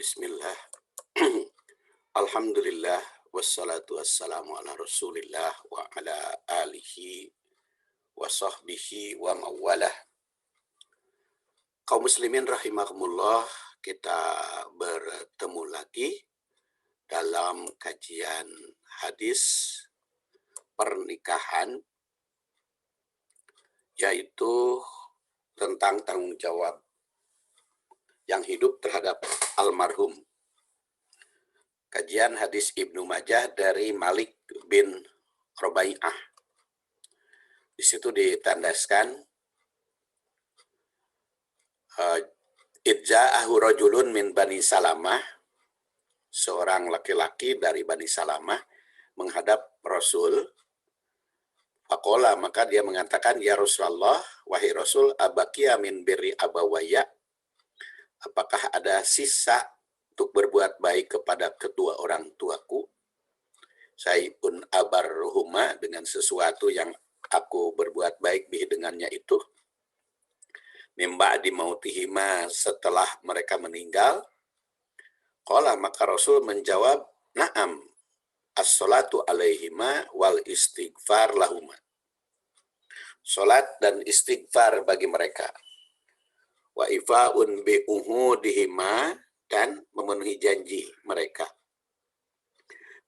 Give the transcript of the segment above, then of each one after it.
Bismillah. Alhamdulillah wassalatu wassalamu ala Rasulillah wa ala alihi wa sahbihi wa mawalah. Kaum muslimin rahimakumullah, kita bertemu lagi dalam kajian hadis pernikahan, yaitu tentang tanggung jawab yang hidup terhadap almarhum. Kajian hadis Ibnu Majah dari Malik bin Robai'ah. Di situ ditandaskan Idza'ahu rajulun min Bani Salamah, seorang laki-laki dari Bani Salamah menghadap Rasul. Faqala, maka dia mengatakan, ya Rasulullah, wahai Rasul, abaqiya min birri abawaya, apakah ada sisa untuk berbuat baik kepada kedua orang tuaku? Sayyun abarruhuma, dengan sesuatu yang aku berbuat baik bih dengannya itu. Mimba di mautihima, setelah mereka meninggal. Qala, maka Rasul menjawab, na'am, as-salatu alaihima wal istighfar lahuma. Salat dan istighfar bagi mereka. Wa ifa'un bi uhudihima, dan memenuhi janji mereka.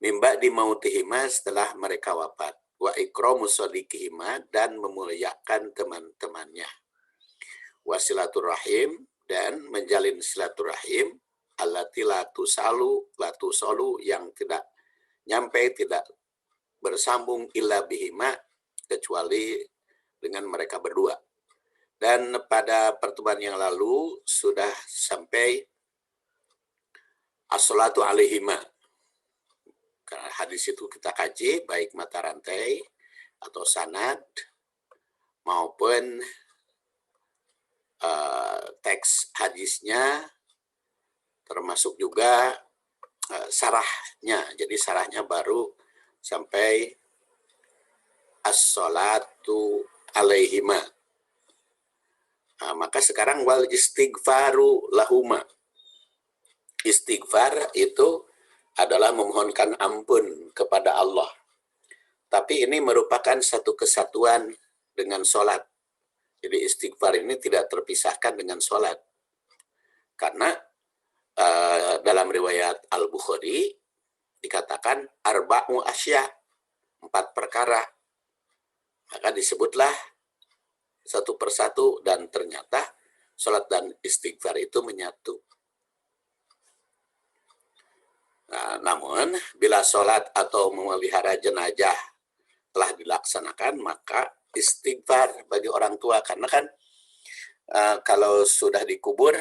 Mimba di mautihima, setelah mereka wafat. Wa ikramu sadiqihima, dan memuliakan teman-temannya. Wa silaturrahim, dan menjalin silaturahim. Allati latu salu, yang tidak nyampe, tidak bersambung illa bihima, kecuali dengan mereka berdua. Dan pada pertemuan yang lalu sudah sampai as-salatu alaihima. Karena hadis itu kita kaji, baik mata rantai atau sanad maupun teks hadisnya, termasuk juga sarahnya. Jadi sarahnya baru sampai as-salatu alaihima. Maka sekarang wal istighfaru lahuma. Istighfar itu adalah memohonkan ampun kepada Allah. Tapi ini merupakan satu kesatuan dengan sholat. Jadi istighfar ini tidak terpisahkan dengan sholat. Karena dalam riwayat Al-Bukhari dikatakan arba'u asya, 4 perkara. Maka disebutlah satu persatu, dan ternyata sholat dan istighfar itu menyatu. Namun bila sholat atau memelihara jenazah telah dilaksanakan, maka istighfar bagi orang tua. Karena kan kalau sudah dikubur,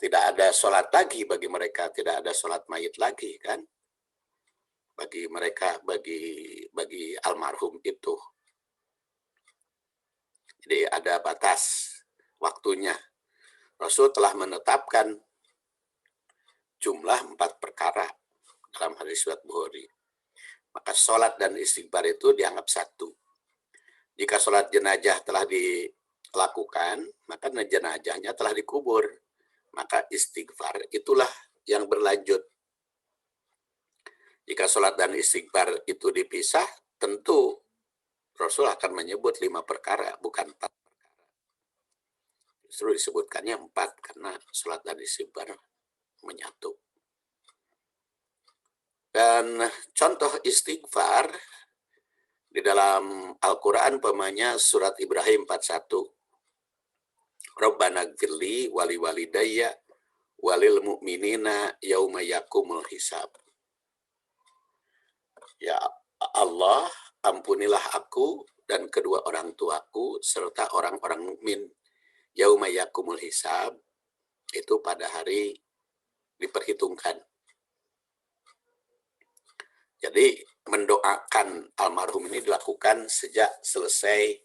tidak ada sholat lagi bagi mereka, tidak ada sholat mayit lagi kan, bagi mereka, bagi almarhum itu. Jadi ada batas waktunya. Rasul telah menetapkan jumlah 4 perkara dalam hadis riwayat Bukhari. Maka sholat dan istighfar itu dianggap satu. Jika sholat jenazah telah dilakukan, maka jenazahnya telah dikubur. Maka istighfar itulah yang berlanjut. Jika sholat dan istighfar itu dipisah, tentu Rasul akan menyebut 5 perkara, bukan 4 perkara. Justru disebutkannya 4, karena sholat dan istighfar menyatu. Dan contoh istighfar di dalam Al-Quran, pemanya surat Ibrahim 41. Rabbana gfirli wali walidayya walil mu'minina yauma yakumul hisab. Ya Allah, ampunilah aku dan kedua orang tuaku serta orang-orang mukmin yauma yakumul hisab, itu pada hari diperhitungkan. Jadi mendoakan almarhum ini dilakukan sejak selesai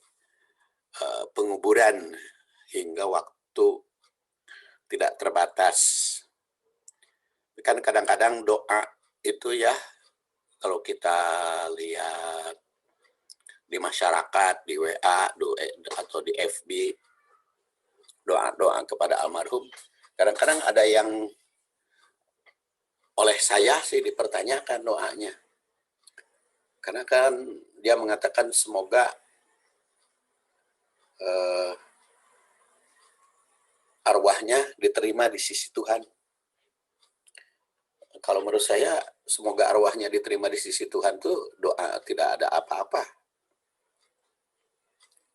penguburan hingga waktu tidak terbatas. Kan kadang-kadang doa itu ya, kalau kita lihat di masyarakat, di WA atau di FB, doa-doa kepada almarhum Kadang-kadang ada yang oleh saya sih dipertanyakan doanya. Karena kan dia mengatakan semoga arwahnya diterima di sisi Tuhan. Kalau menurut saya, semoga arwahnya diterima di sisi Tuhan tuh doa tidak ada apa-apa.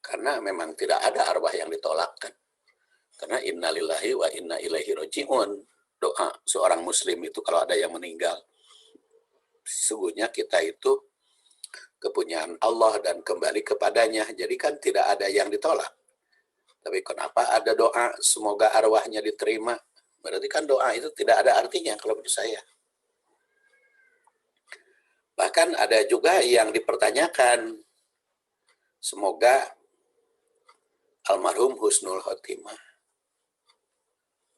Karena memang tidak ada arwah yang ditolak kan. Karena innalillahi wa inna ilaihi raji'un. Doa seorang muslim itu kalau ada yang meninggal, sesungguhnya kita itu kepunyaan Allah dan kembali kepadanya. Jadi kan tidak ada yang ditolak. Tapi kenapa ada doa semoga arwahnya diterima? Berarti kan doa itu tidak ada artinya kalau menurut saya. Bahkan ada juga yang dipertanyakan, semoga almarhum husnul khotimah.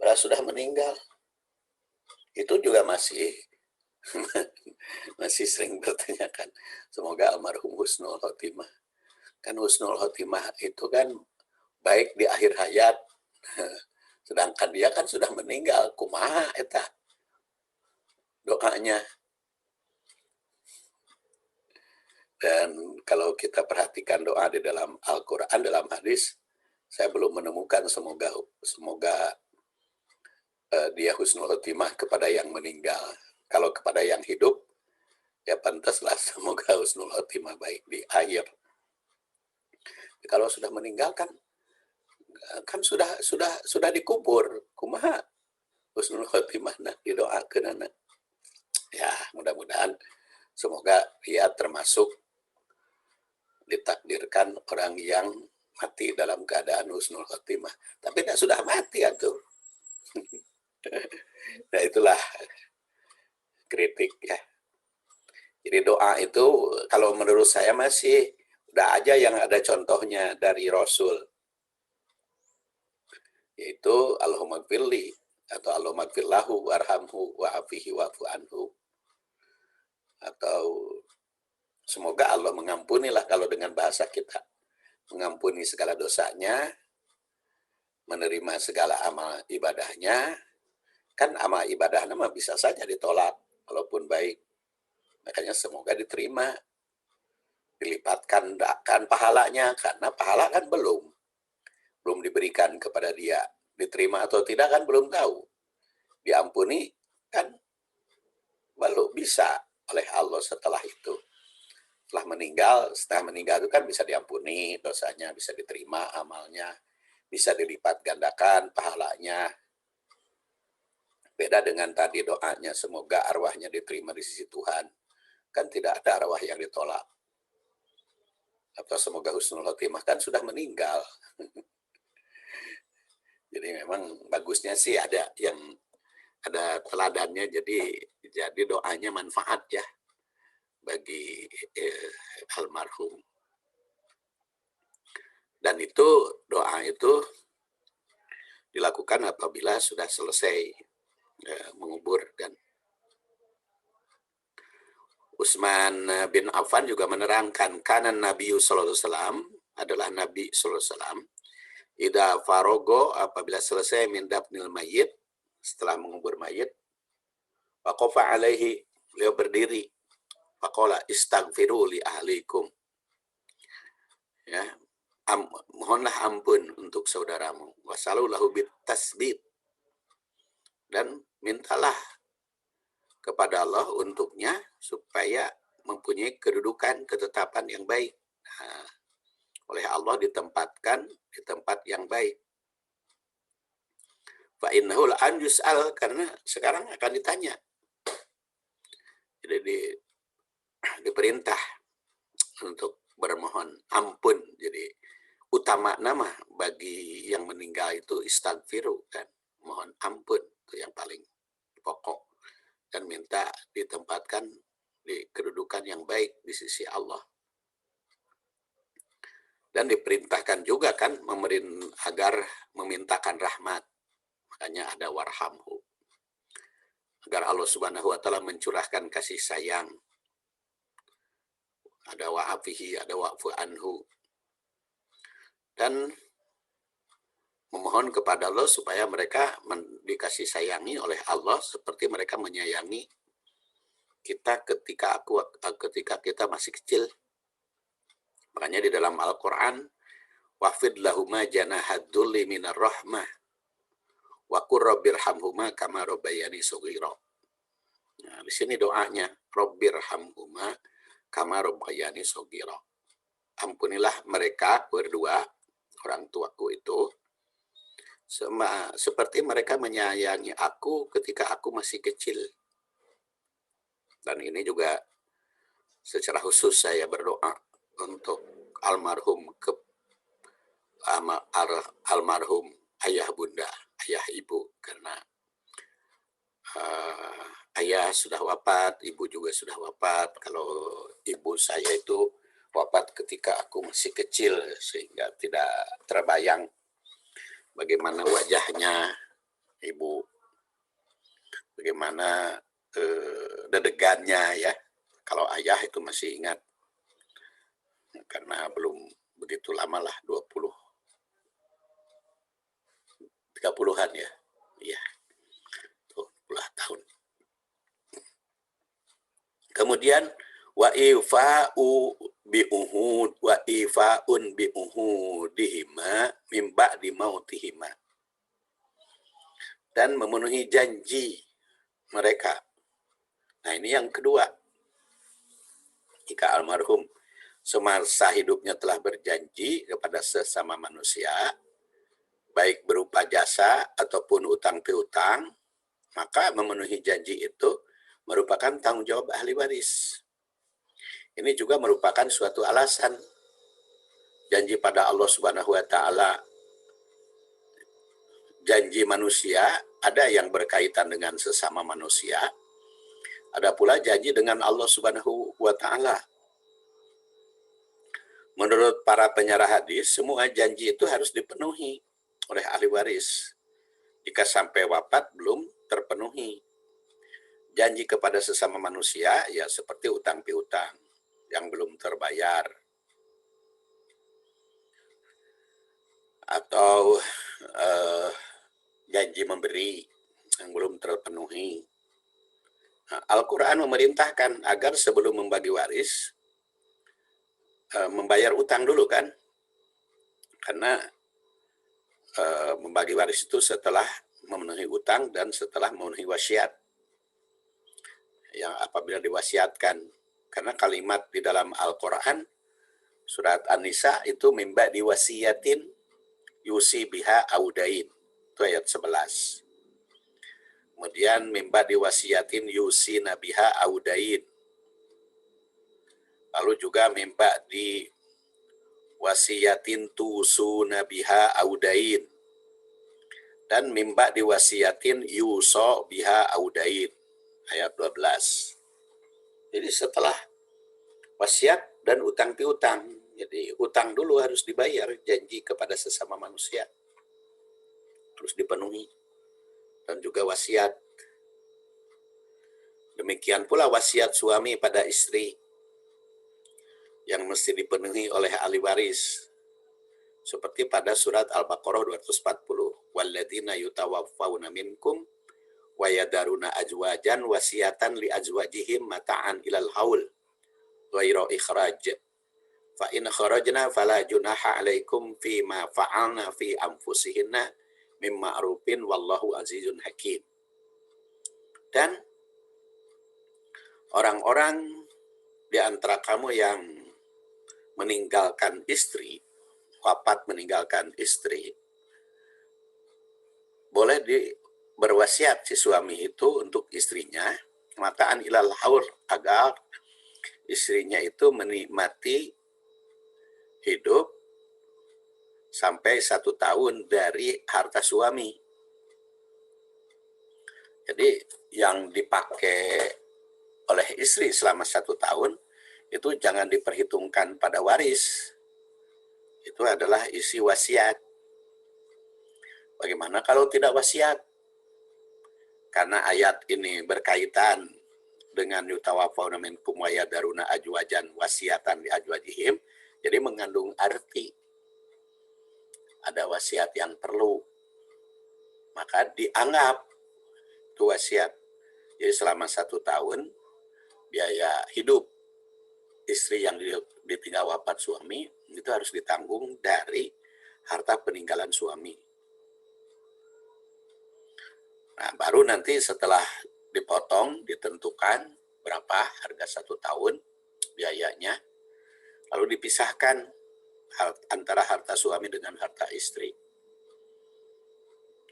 Padahal sudah meninggal. Itu juga masih sering bertanyakan, semoga almarhum husnul khotimah. Kan husnul khotimah itu kan baik di akhir hayat, sedangkan dia kan sudah meninggal. Kumaha eta doanya. Dan kalau kita perhatikan doa di dalam Al-Quran, dalam hadis, saya belum menemukan semoga dia husnul khotimah kepada yang meninggal. Kalau kepada yang hidup, ya pantaslah semoga husnul khotimah baik di akhir. Kalau sudah meninggal kan sudah dikubur. Kumaha husnul khotimah nak didoakeun anak. Ya, mudah-mudahan semoga dia termasuk ditakdirkan orang yang mati dalam keadaan husnul khotimah. Tapi dia sudah mati atuh. Nah, itulah kritik ya. Jadi doa itu kalau menurut saya masih udah aja yang ada contohnya dari Rasul. Yaitu Allahumma gfirli atau Allahumma gfirlahu warhamhu wa'afihi wa'fu anhu. Atau semoga Allah mengampunilah kalau dengan bahasa kita. Mengampuni segala dosanya, menerima segala amal ibadahnya. Kan amal ibadahnya mah bisa saja ditolak walaupun baik. Makanya semoga diterima, dilipatkan pahalanya, karena pahala kan belum diberikan kepada dia. Diterima atau tidak kan belum tahu. Diampuni kan belum bisa oleh Allah setelah itu. Setelah meninggal itu kan bisa diampuni dosanya, bisa diterima amalnya, bisa dilipat gandakan pahalanya. Beda dengan tadi doanya, semoga arwahnya diterima di sisi Tuhan. Kan tidak ada arwah yang ditolak. Atau semoga husnul khotimah kan sudah meninggal. Jadi memang bagusnya sih ada teladannya, jadi doanya manfaat ya bagi almarhum. Dan itu doa itu dilakukan apabila sudah selesai mengubur. Dan Utsman bin Affan juga menerangkan, karena Nabi sallallahu alaihi wasallam adalah Nabi sallallahu alaihi wasallam, idza farogo, apabila selesai min dafnil mayyit, setelah mengubur mayit, waqafa alaihi, beliau berdiri, faqala istaghfiru li ahlikum, ya, mohonlah ampun untuk saudaramu, wasalu lahu bit tasbit, dan mintalah kepada Allah untuknya supaya mempunyai kedudukan, ketetapan yang baik. Nah, oleh Allah ditempatkan di tempat yang baik. Fa innahu an yus'al, karena sekarang akan ditanya. Jadi diperintah untuk bermohon ampun. Jadi utama nama bagi yang meninggal itu istaghfiru, kan, mohon ampun, itu yang paling pokok, dan minta ditempatkan di kedudukan yang baik di sisi Allah. Dan diperintahkan juga kan agar memintakan rahmat. Makanya ada warhamhu. Agar Allah Subhanahu wa taala mencurahkan kasih sayang. Ada wa'afihi, ada wa'fu anhu. Dan memohon kepada Allah supaya mereka dikasih sayangi oleh Allah seperti mereka menyayangi kita ketika kita masih kecil. Makanya di dalam Al-Quran, wafid lahuma janahad dzulli minar rahmah wa qur rabbirhamhuma kama rabbayani shaghira. Nah, di sini doanya, rabbirhamhuma kama rabbayani shaghira. Ampunilah mereka berdua, orang tuaku itu, seperti mereka menyayangi aku ketika aku masih kecil. Dan ini juga secara khusus saya berdoa untuk almarhum ayah bunda, ayah ibu, karena ayah sudah wafat, ibu juga sudah wafat. Kalau ibu saya itu wafat ketika aku masih kecil, sehingga tidak terbayang bagaimana wajahnya ibu, bagaimana dedegannya ya. Kalau ayah itu masih ingat, karena belum begitu lama lah, 30-an ya. Iya, 20 tahun. Kemudian wa ifa'u bi'uhud wa ifa'un bi'uhudihima mim ba'di mautihima. Dan memenuhi janji mereka. Nah, ini yang kedua. Jika almarhum semasa hidupnya telah berjanji kepada sesama manusia, baik berupa jasa ataupun utang piutang, maka memenuhi janji itu merupakan tanggung jawab ahli waris. Ini juga merupakan suatu alasan. Janji pada Allah Subhanahu wa Ta'ala, janji manusia ada yang berkaitan dengan sesama manusia, ada pula janji dengan Allah Subhanahu wa Ta'ala. Menurut para penyarah hadis, semua janji itu harus dipenuhi oleh ahli waris. Jika sampai wafat belum terpenuhi. Janji kepada sesama manusia ya seperti utang piutang yang belum terbayar, atau janji memberi yang belum terpenuhi. Nah, Al-Quran memerintahkan agar sebelum membagi waris membayar utang dulu kan, karena membagi waris itu setelah memenuhi utang dan setelah memenuhi wasiat. Yang apabila diwasiatkan, karena kalimat di dalam Al-Quran surat An-Nisa itu mimba diwasiatin yusi biha audain, itu ayat 11. Kemudian mimba diwasiatin yusi nabiha audain, lalu juga mimba diwasiatin tusu nabiha audain, dan mimba diwasiatin yuso biha audain, ayat 12. Jadi setelah wasiat dan utang piutang, jadi utang dulu harus dibayar, janji kepada sesama manusia harus dipenuhi, dan juga wasiat. Demikian pula wasiat suami pada istri yang mesti dipenuhi oleh ahli waris, seperti pada surat Al-Baqarah 240, walladzina yutawaffawna minkum wa yadaruna azwajan wasiyatan li azwajihim mata'an ilal haul ghairu ikhraj fa in kharajna fala junaha alaikum fi ma fa'alna fi anfusihinna mim ma'rufin wallahu azizun hakim. Dan orang-orang di antara kamu yang meninggalkan istri, wafat meninggalkan istri, boleh berwasiat si suami itu untuk istrinya mataan ilal haul, agar istrinya itu menikmati hidup sampai 1 tahun dari harta suami. Jadi yang dipakai oleh istri selama 1 tahun itu jangan diperhitungkan pada waris. Itu adalah isi wasiat. Bagaimana kalau tidak wasiat? Karena ayat ini berkaitan dengan yutawaffawna minkum wa yadaruna azwajan wasiatan li azwajihim, jadi mengandung arti ada wasiat yang perlu. maka dianggap itu wasiat. Jadi selama 1 tahun biaya hidup istri yang ditinggal wafat suami itu harus ditanggung dari harta peninggalan suami. Nah, baru nanti setelah dipotong, ditentukan berapa harga 1 tahun biayanya, lalu dipisahkan antara harta suami dengan harta istri.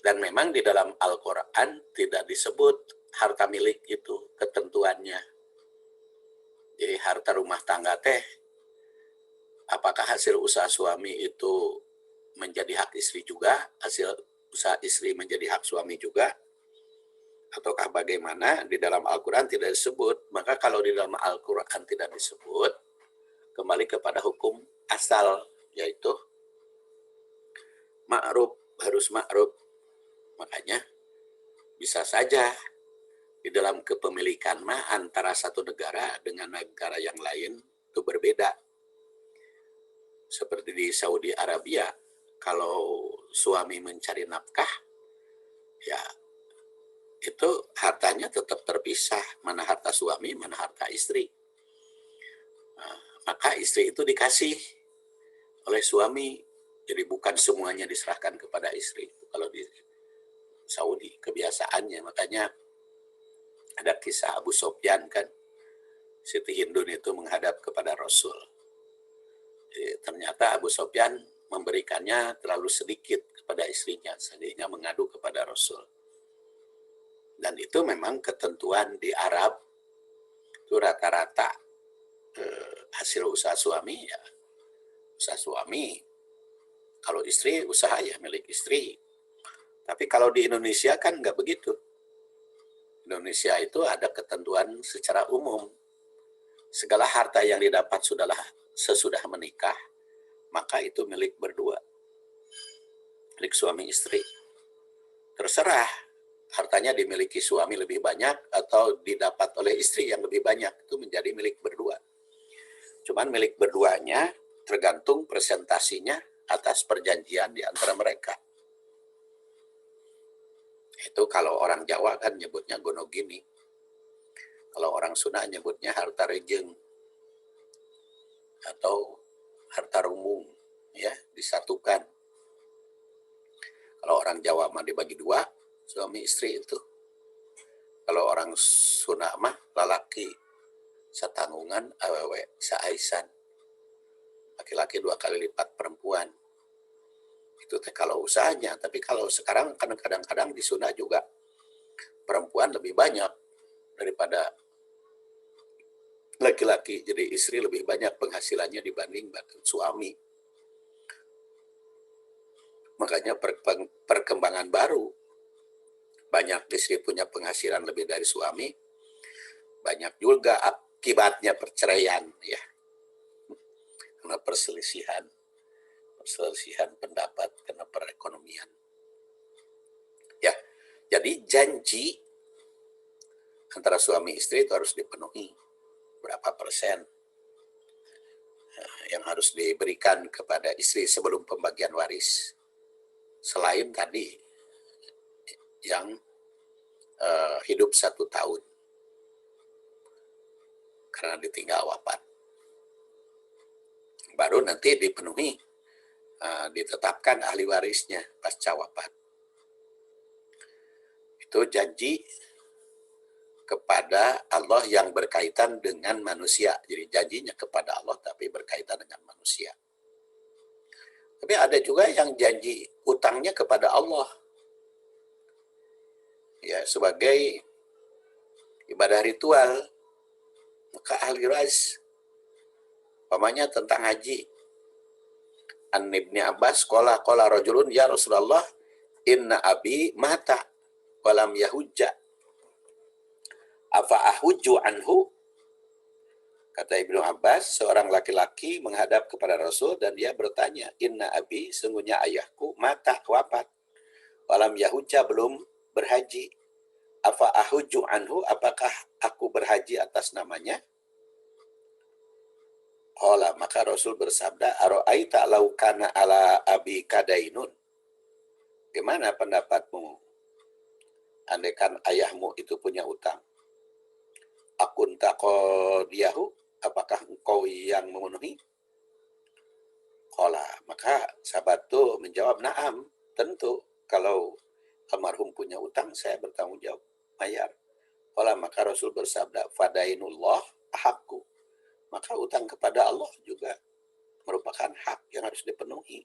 Dan memang di dalam Al-Quran tidak disebut harta milik itu, ketentuannya. Jadi harta rumah tangga teh, apakah hasil usaha suami itu menjadi hak istri juga, hasil usaha istri menjadi hak suami juga, ataukah bagaimana? Di dalam Al-Quran tidak disebut. Maka kalau di dalam Al-Quran tidak disebut, kembali kepada hukum asal, yaitu ma'ruf, harus ma'ruf. Makanya bisa saja di dalam kepemilikan mah antara satu negara dengan negara yang lain itu berbeda. Seperti di Saudi Arabia, kalau suami mencari nafkah, ya itu hartanya tetap terpisah, mana harta suami, mana harta istri. Nah, maka istri itu dikasih oleh suami, jadi bukan semuanya diserahkan kepada istri. Kalau di Saudi kebiasaannya, makanya ada kisah Abu Sofyan kan, Siti Hindun itu menghadap kepada Rasul. Jadi, ternyata Abu Sofyan memberikannya terlalu sedikit kepada istrinya, sehingga mengadu kepada Rasul. Dan itu memang ketentuan di Arab, itu rata-rata hasil usaha suami, ya usaha suami. Kalau istri, usaha ya milik istri. Tapi kalau di Indonesia kan nggak begitu. Indonesia itu ada ketentuan secara umum. Segala harta yang didapat sesudah menikah, maka itu milik berdua. Milik suami istri. Terserah hartanya dimiliki suami lebih banyak atau didapat oleh istri yang lebih banyak, itu menjadi milik berdua. Cuman milik berduanya tergantung presentasinya atas perjanjian di antara mereka. Itu kalau orang Jawa kan nyebutnya gonogini. Kalau orang Sunda nyebutnya harta rejeng atau harta rumung, ya, disatukan. Kalau orang Jawa mah dibagi 2, suami istri itu. Kalau orang Sunda mah lalaki satanggungan, awewe saaisan. Laki-laki 2 kali lipat perempuan. Itu teh kalau usahanya. Tapi kalau sekarang kadang-kadang di Sunda juga perempuan lebih banyak daripada laki-laki. Jadi istri lebih banyak penghasilannya dibanding suami. Makanya perkembangan baru. Banyak istri punya penghasilan lebih dari suami. Banyak juga akibatnya perceraian, ya. Karena perselisihan pendapat, karena perekonomian. Ya, jadi janji antara suami istri itu harus dipenuhi. Berapa persen yang harus diberikan kepada istri sebelum pembagian waris. Selain tadi yang hidup 1 tahun karena ditinggal wafat. Baru nanti dipenuhi, ditetapkan ahli warisnya pasca wafat. Itu janji kepada Allah yang berkaitan dengan manusia. Jadi janjinya kepada Allah tapi berkaitan dengan manusia. Tapi ada juga yang janji utangnya kepada Allah. Ya, sebagai ibadah ritual. Maka ahli waris, umpamanya tentang haji. An Ibni Abbas qala rajulun ya Rasulullah inna abi mata walam yahujja afa ahujju anhu. Kata Ibnu Abbas, seorang laki-laki menghadap kepada Rasul dan dia bertanya, inna abi, sungguhnya ayahku mata, wafat, walam yahujja, belum berhaji, afa ahujju anhu, apakah aku berhaji atas namanya? Qala, maka Rasul bersabda, ara'aita law kana ala abi kadainun. Gimana pendapatmu andaikan ayahmu itu punya utang, akunta qadiyahu, apakah engkau yang memenuhi? Qala, maka sahabat itu menjawab, na'am, tentu kalau almarhum punya utang saya bertanggung jawab bayar. Qala, maka Rasul bersabda, fadainullah ahakku, maka utang kepada Allah juga merupakan hak yang harus dipenuhi.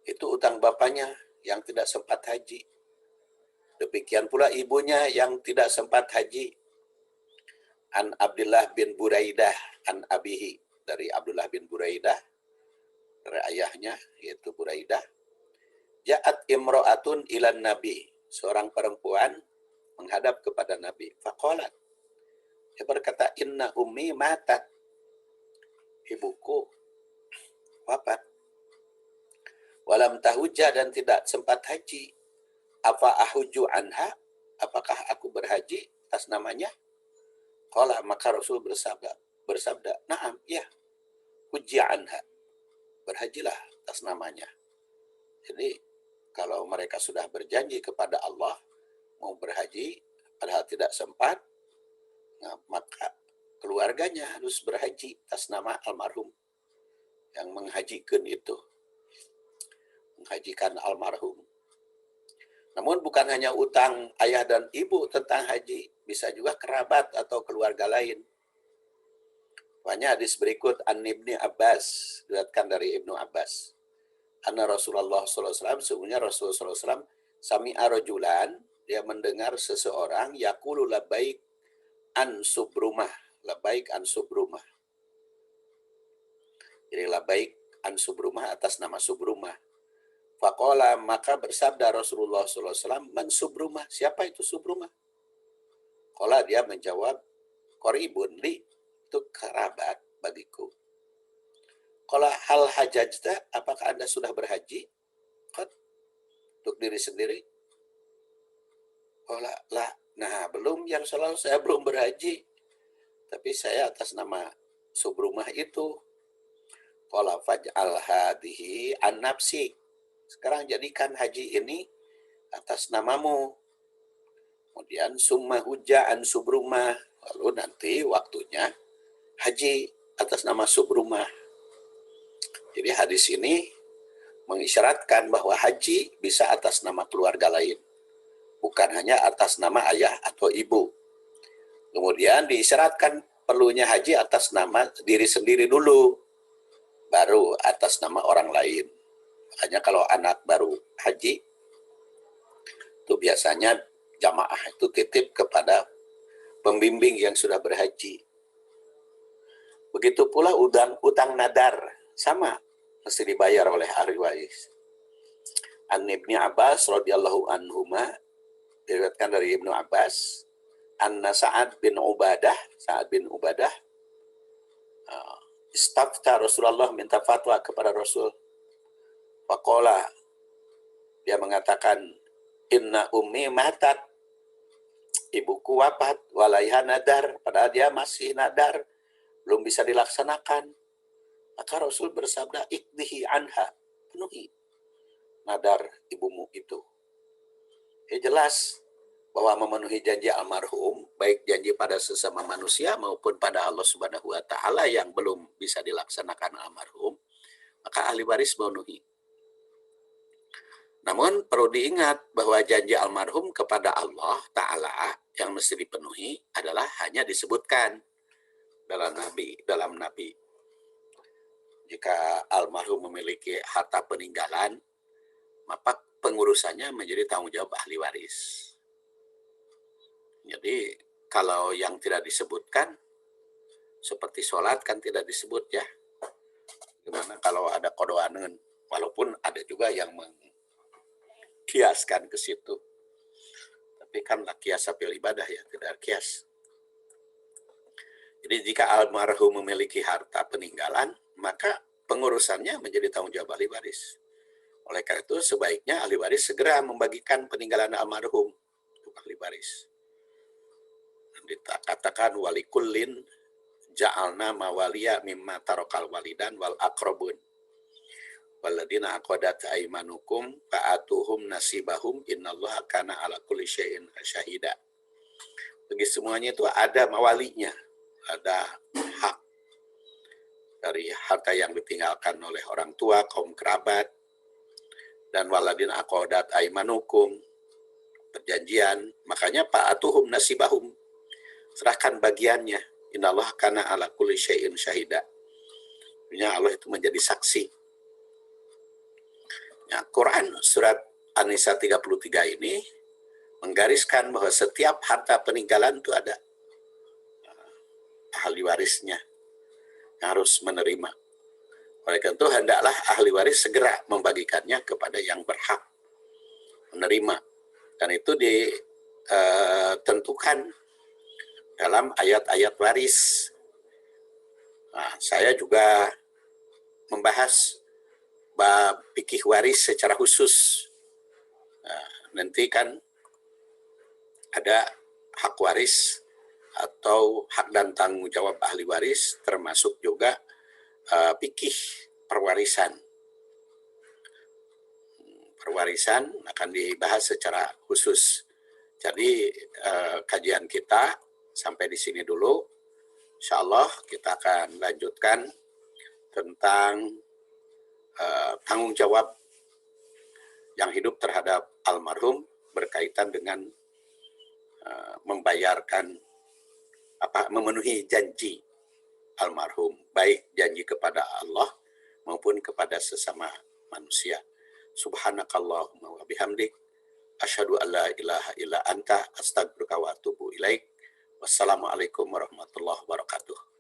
Itu utang bapaknya yang tidak sempat haji. Demikian pula ibunya yang tidak sempat haji. An Abdullah bin Buraidah, an abihi, dari Abdullah bin Buraidah, dari ayahnya, yaitu Buraidah. Ja'at imro'atun ilan nabi, seorang perempuan menghadap kepada Nabi. Faqalat, dia berkata, inna ummi matat, ibuku wafat. Walam tahujja, dan tidak sempat haji. Apa ahuju anha, apakah aku berhaji atas namanya? Qala, maka Rasul bersabda, na'am, ya, hujja anha, berhajilah atas namanya. Jadi kalau mereka sudah berjanji kepada Allah mau berhaji padahal tidak sempat, nah, maka keluarganya harus berhaji atas nama almarhum yang menghajikan itu, menghajikan almarhum. Namun bukan hanya utang ayah dan ibu tentang haji, bisa juga kerabat atau keluarga lain. Banyak hadis berikut, an Ibni Abbas, diriwayatkan dari Ibnu Abbas. Anna Rasulullah SAW, sesungguhnya Rasulullah SAW, sami'a rajulan, dia mendengar seseorang, yaqulu labaik an subrumah, labaik an subrumah. Jadi labaik an subrumah atas nama subrumah. Faqala, maka bersabda Rasulullah SAW, man subrumah, siapa itu subrumah? Qala, dia menjawab, qaribun li, itu kerabat bagiku. Qala hal hajajta, apakah Anda sudah berhaji? Qad, untuk diri sendiri? Qala la, nah belum ya Rasulullah, saya belum berhaji, tapi saya atas nama subrumah itu. Qala faj'al hadihi an nafsi, sekarang jadikan haji ini atas namamu. Kemudian summa hujja'an subrumah, lalu nanti waktunya haji atas nama subrumah. Jadi hadis ini mengisyaratkan bahwa haji bisa atas nama keluarga lain, bukan hanya atas nama ayah atau ibu. Kemudian diisyaratkan perlunya haji atas nama diri sendiri dulu, baru atas nama orang lain. Makanya kalau anak baru haji, itu biasanya jamaah itu titip kepada pembimbing yang sudah berhaji. Begitu pula utang nadar, sama, mesti dibayar oleh ahli waris. An Ibni Abbas radhiyallahu anhuma, diriwayatkan dari Ibnu Abbas, anna Sa'ad bin Ubadah, istafta Rasulullah, minta fatwa kepada Rasul. Faqala, dia mengatakan, inna ummi matat, ibuku wafat, walaiha nadar, padahal dia masih nadar, belum bisa dilaksanakan. Maka Rasul bersabda, ikdihi anha, penuhi nadar ibumu itu. Jelas bahwa memenuhi janji almarhum, baik janji pada sesama manusia maupun pada Allah Subhanahu wa Ta'ala yang belum bisa dilaksanakan almarhum, maka ahli waris memenuhi. Namun perlu diingat bahwa janji almarhum kepada Allah Ta'ala yang mesti dipenuhi adalah hanya disebutkan dalam Nabi. Jika almarhum memiliki harta peninggalan, maka pengurusannya menjadi tanggung jawab ahli waris. Jadi kalau yang tidak disebutkan, seperti sholat kan tidak disebut ya. Gimana kalau ada kodoanen, walaupun ada juga yang kiaskan ke situ. Tapi kan kias apil ibadah ya, tidak kias. Jadi jika almarhum memiliki harta peninggalan, maka pengurusannya menjadi tanggung jawab ahli waris. Oleh karena itu sebaiknya ahli waris segera membagikan peninggalan almarhum untuk ahli waris. Dikatakan walikullin ja'alna mawaliya mimma tarokal walidan wal akrobun. Waladina aqadat aimanukum fa'atuhum nasibahum innallaha kana ala kulli syai'in syahida. Bagi semuanya itu ada mawalinya, ada hak dari harta yang ditinggalkan oleh orang tua, kaum kerabat, dan waladina aqadat aimanukum, perjanjian. Makanya fa'atuhum nasibahum, serahkan bagiannya. Innallaha kana ala kulli syai'in syahida. Allah itu menjadi saksi. Ya, Quran surat An-Nisa 33 ini menggariskan bahwa setiap harta peninggalan itu ada ahli warisnya yang harus menerima. Oleh karena itu hendaklah ahli waris segera membagikannya kepada yang berhak menerima. Dan itu ditentukan dalam ayat-ayat waris. Nah, saya juga membahas bab fikih waris secara khusus. Nah, nanti kan ada hak waris atau hak dan tanggung jawab ahli waris, termasuk juga fikih perwarisan. Perwarisan akan dibahas secara khusus. Jadi kajian kita sampai di sini dulu. Insya Allah kita akan lanjutkan tentang tanggung jawab yang hidup terhadap almarhum berkaitan dengan membayarkan memenuhi janji almarhum, baik janji kepada Allah maupun kepada sesama manusia. Subhanakallahumma wa bihamdik asyhadu an la ilaha illa anta astaghfiruka wa atubu ilaik. Wassalamualaikum warahmatullahi wabarakatuh.